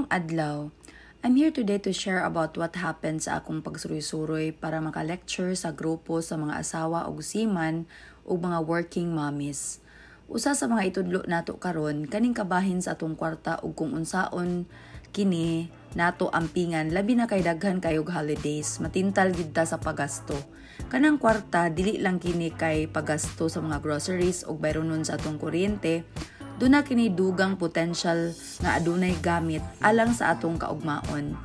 adlaw. I'm here today to share about what happened sa akong pagsuroy-suroy para maka-lecture sa grupo sa mga asawa o seaman o mga working mommies. Usa sa mga itudlo nato karon kaning kabahin sa atong kwarta ug kung unsaon kini nato ampingan labi na kay daghan kayog holidays, matintal gid ta sa paggasto. Kanang kwarta dili lang kini kay paggasto sa mga groceries ug bayronon sa atong kuryente. Duna kini dugang potential nga adunay gamit alang sa atong kaugmaon.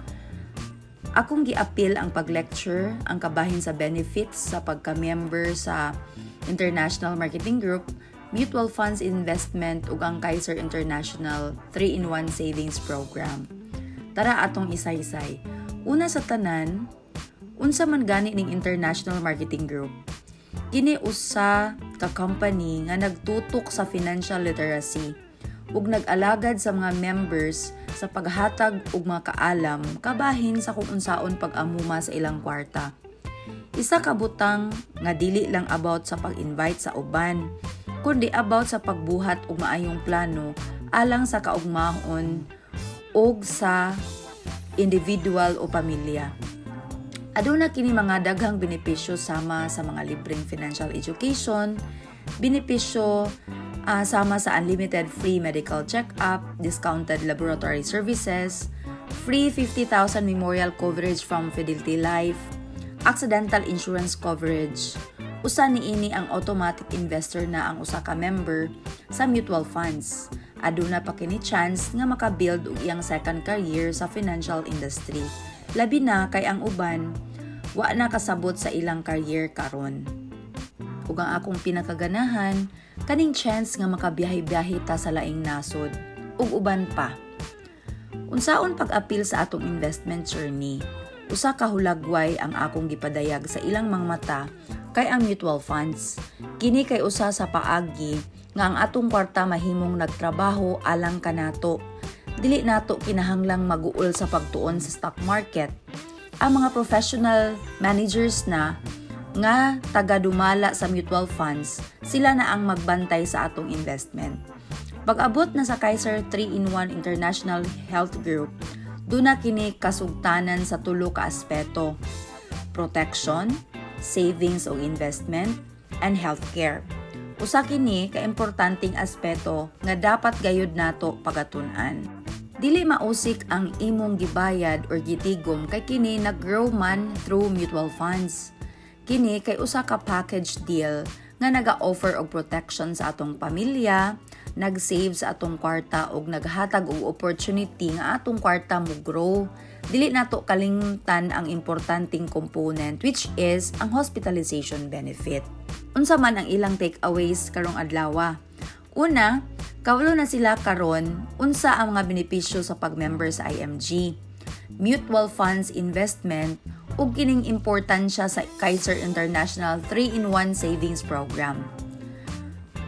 Akong giapil ang pag-lecture, ang kabahin sa benefits sa pagka-member sa International Marketing Group, Mutual Funds Investment ug ang Kaiser International 3-in-1 Savings Program. Tara atong isay-isay. Una sa tanan, unsa man gani ning International Marketing Group? Kini usa ka company nga nagtutok sa financial literacy ug nag-alagad sa mga members sa paghatag og mga kaalam kabahin sa kung unsaon pag-amuma sa ilang kwarta. Isa ka butang nga dili lang about sa pag-invite sa uban, kundi about sa pagbuhat og maayong plano alang sa kaugmaon og sa individual o pamilya. Aduna kini mga daghang benepisyo sama sa mga libreng financial education, benepisyo sama sa unlimited free medical check-up, discounted laboratory services, free 50,000 memorial coverage from Fidelity Life, accidental insurance coverage. Usa niini ang automatic investor na ang usa ka member sa mutual funds. Aduna pa kini chance nga maka-build og iyang second career sa financial industry. Labi na kay ang uban wa na kasabot sa ilang career karon. Ug ang akong pinakaganahan kaning chance nga makabiyahe-biyahe ta sa laing nasod ug uban pa. Unsaon pag-apil sa atong investment journey? Usa ka hulagway ang akong gipadayag sa ilang mga mata kay ang mutual funds. Kini kay usa sa paagi nga ang atong kwarta mahimong nagtrabaho alang kanato. Dili nato kinahanglang maguol sa pagtuon sa stock market. Ang mga professional managers na nga taga-dumala sa mutual funds, sila na ang magbantay sa atong investment. Pag-abot na sa Kaiser 3-in-1 International Health Group, duna kini kasugtanan sa tulo ka aspeto: protection, savings o investment, and healthcare. Usa kini ka importanteng aspeto nga dapat gayud nato pagatun-an. Dili mausik ang imong gibayad or gitigom kay kini nag-grow man through mutual funds. Kini kay usa ka package deal nga naga-offer og protection sa atong pamilya, nag-save sa atong kwarta ug naghatag og opportunity nga atong kwarta mo grow. Dili nato kalimtan ang importanteng component which is ang hospitalization benefit. Unsa man ang ilang takeaways karong adlaw? Una, kawalo na sila karon unsa ang mga benepisyo sa pag-member sa IMG, mutual funds investment ug kining importansya sa Kaiser International 3-in-1 Savings Program.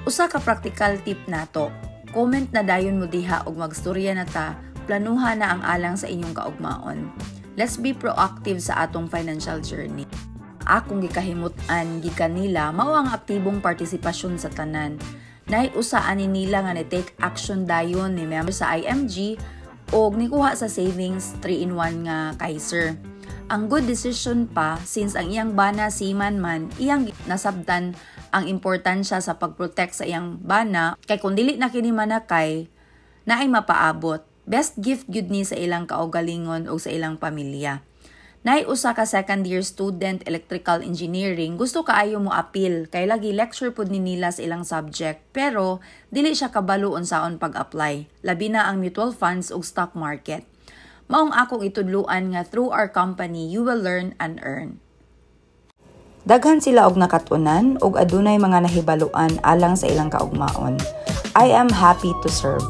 Usa ka practical tip nato. Comment na dayon mo diha ug magstorya na ta, planuha na ang alang sa inyong kaugmaon. Let's be proactive sa atong financial journey. Akong gikahimut-an gikan nila mao ang aktibong partisipasyon sa tanan. Nay usaan ni nila nga ni-take action dayon ni member sa IMG o nikuha sa savings 3-in-1 nga Kaiser. Ang good decision pa since ang iyang bana seaman man, iyang nasabtan ang importansya sa pag-protect sa iyang bana kay kung dili na kini manakay, naay mapaabot. Best gift gyud ni sa ilang kaugalingon o sa ilang pamilya. Nay usa ka second year student electrical engineering, gusto kaayo mo apil kay lagi lecture pud ni nila sa ilang subject pero dili siya kabalo unsaon pag-apply. Labi na ang mutual funds ug stock market. Maong akong itudluan nga through our company you will learn and earn. Daghan sila og nakatunan ug adunay mga nahibaluan alang sa ilang kaugmaon. I am happy to serve.